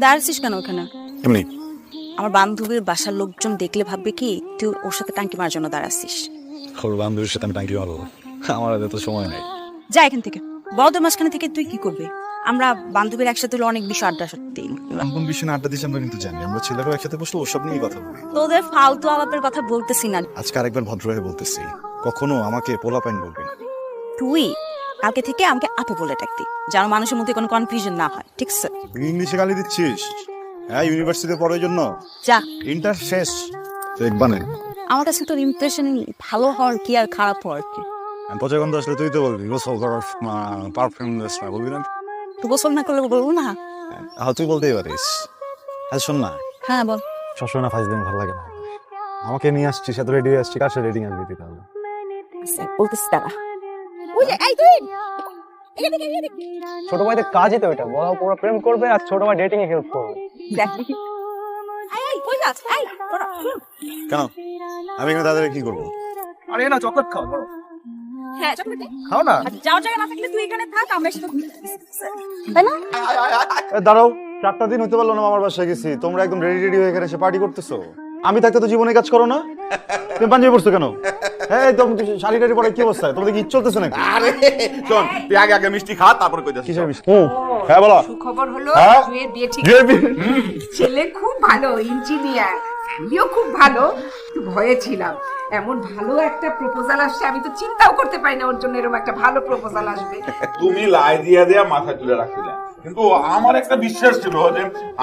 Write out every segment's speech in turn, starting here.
দাঁড়াচ্ছিস কেন ওখানে? এমনি। আমার বান্ধবীর বাসার লোকজন দেখলে ভাববে কি তুই ওর সাথে টাঙ্কি মারার জন্য দাঁড়াচ্ছিস। ওর বান্ধবীর সাথে আমি টাঙ্কি মারবো? আমার হাতে তো সময় নাই। যা এখান থেকে। বড়দের মাঝখানে থেকে তুই কি করবি? আমরা বান্ধবীর একসাথে হলে অনেক বিষয় আড্ডা দিই। কোন বিষয়ে আড্ডা দিচ্ছি আমরা কিন্তু জানি। আমরা ছেলেরাও একসাথে বসলে ওসব নিয়েই কথা বলি। তোদের ফালতু আলাপের কথা বলতেছি না। আজকে আরেকবার ভদ্রভাবে বলতেছি, কখনো আমাকে পোলাপাইন বলবি না। তুই কালকে থেকে আমাকে আপু বলে ডাকতি, যেন মানুষের মধ্যে কোনো কনফিউশন না হয়, ঠিক আছে? তুই ইংলিশে গালি দিচ্ছিস? হ্যাঁ, ইউনিভার্সিটিতে পড়ার জন্য। যা। ইন্টার শেষ দেখবানে। আমার কাছে তোর ইমপ্রেশন ভালো হওয়ার কি আর খারাপ হওয়ার কি? পচা গন্ধ আসলে তুই তো বলবি গোসল করার পারফিউম না বলবি না? তুই গোসল না করলে বলবো না? হ্যাঁ, তুই বলতেই পারিস। আচ্ছা শোন না, হ্যাঁ বল। সবসময় না ফাইজ দিন ভালো লাগে না। আমাকে নিয়ে আসছিস, এত রেডি হয়ে আসছি, কার সাথে রেডিং আনবি তুই তাহলে? আচ্ছা, বলতেছি দাঁড়া। ওই যে এই তুই ছোট ভাইদের কাজই তো এটা, বড় পুরো প্রেম করবে আর ছোট ভাই ডেটিং এ হেল্প করবে। দেখ দেখি। এই কই যাস? এই তোরা শুন। কেন আমি এখানে তাদের কি করবো? আরে না, চকলেট খাও বলো। হ্যাঁ চকলেট দে। খাও না। আর যাওয়ার জায়গা না থাকলে তুই এখানে থাক, আমরা একসাথে ঘুরতে যাচ্ছি। তাই না? দাঁড়াও, 4টা দিন হতে পারলো না মামার বাসায় গেছি, তোমরা একদম রেডি রেডি হয়ে এখানে এসে পার্টি করতেছো। আমি থাকতে তো জীবনে কাজ করো না। তুমি পাঞ্জাবি পড়ছো কেন? হ্যাঁ একদম শাড়ি টাড়ি পরে কি অবস্থা? তোমাদের কি চলতেছে নাকি? আরে শোন, তুই আগে আগে মিষ্টি খা, তারপর কই যাস। কিসের মিষ্টি? হ্যাঁ বলো। সুখবর হলো হ্যাঁ? জুয়ের বিয়ে ঠিক। বিয়ে বিয়ে। ছেলে খুব ভালো ইঞ্জিনিয়ার, আমিও খুব ভালো। একটু ভয়ে ছিলাম, এমন ভালো একটা প্রপোজাল আসছে, আমি তো চিন্তাও করতে পারি না ওর জন্য এরকম একটা ভালো প্রপোজাল আসবে। তুমি লাই দিয়া দিয়া মাথা তুলে রাখছিলে, কিন্তু আমার একটা বিশ্বাস ছিল যে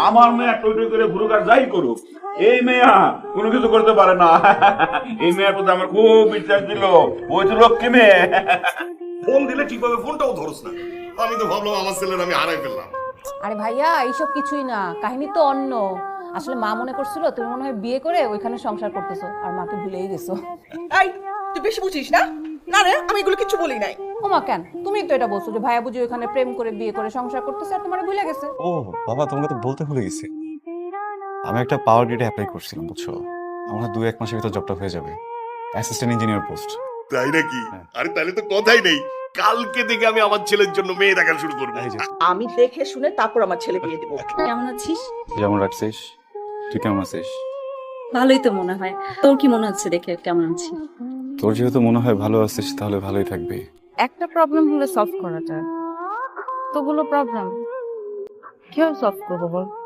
আমার মেয়ে টই টই করে ঘুরুক আর যাই করুক, এই মেয়া কোনো কিছু করতে পারে না। এই মেয়ের প্রতি আমার খুব বিশ্বাস ছিল, ওই তো লক্ষ্মী মেয়ে। ফোন দিলে ঠিকভাবে ফোনটাও ধরস না। আমি তো ভাবলাম আমার ছেলের আমি হারাই ফেললাম। আরে ভাইয়া, এইসব কিছুই না, কাহিনী তো অন্য। আসলে মা মনে করছিল তুমি মনে হয় বিয়ে করে ওইখানে সংসার করতেছো আর মাকে ভুলেই গেছো। এই তুই বেশি বুঝিস না? না রে, আমি এগুলো কিছু বলি নাই। ও মা, কেন? তুমি তো এটা বলছো যে ভাইয়া বুঝি ওইখানে প্রেম করে বিয়ে করে সংসার করতেছে আর তোমার ভুলে গেছে। ও বাবা, তোমাকে তো বলতে ভুলে গেছি। আমি একটা পাওয়ার গ্রিডে অ্যাপ্লাই করছিলাম, বুঝছো? আমার 2-1 মাসের ভিতর জবটা হয়ে যাবে, অ্যাসিস্ট্যান্ট ইঞ্জিনিয়ার পোস্ট। তাই নাকি? আরে তাহলে তো কথাই নেই, কালকে থেকে আমি আমার ছেলের জন্য মেয়ে দেখা শুরু করবো। আমি দেখে শুনে তারপর আমার ছেলে বিয়ে দেবো। কেমন আছিস? যেমন রাখছিস, তুই কেমন আছিস? ভালোই তো মনে হয়। তোর কি মনে হচ্ছে দেখে কেমন আছিস? তোর যেহেতু মনে হয় ভালো আছিস, তাহলে ভালোই থাকবি। একটা প্রবলেম হলে সলভ করা যায়, তোগুলো প্রবলেম কিভাবে সলভ করবো বল?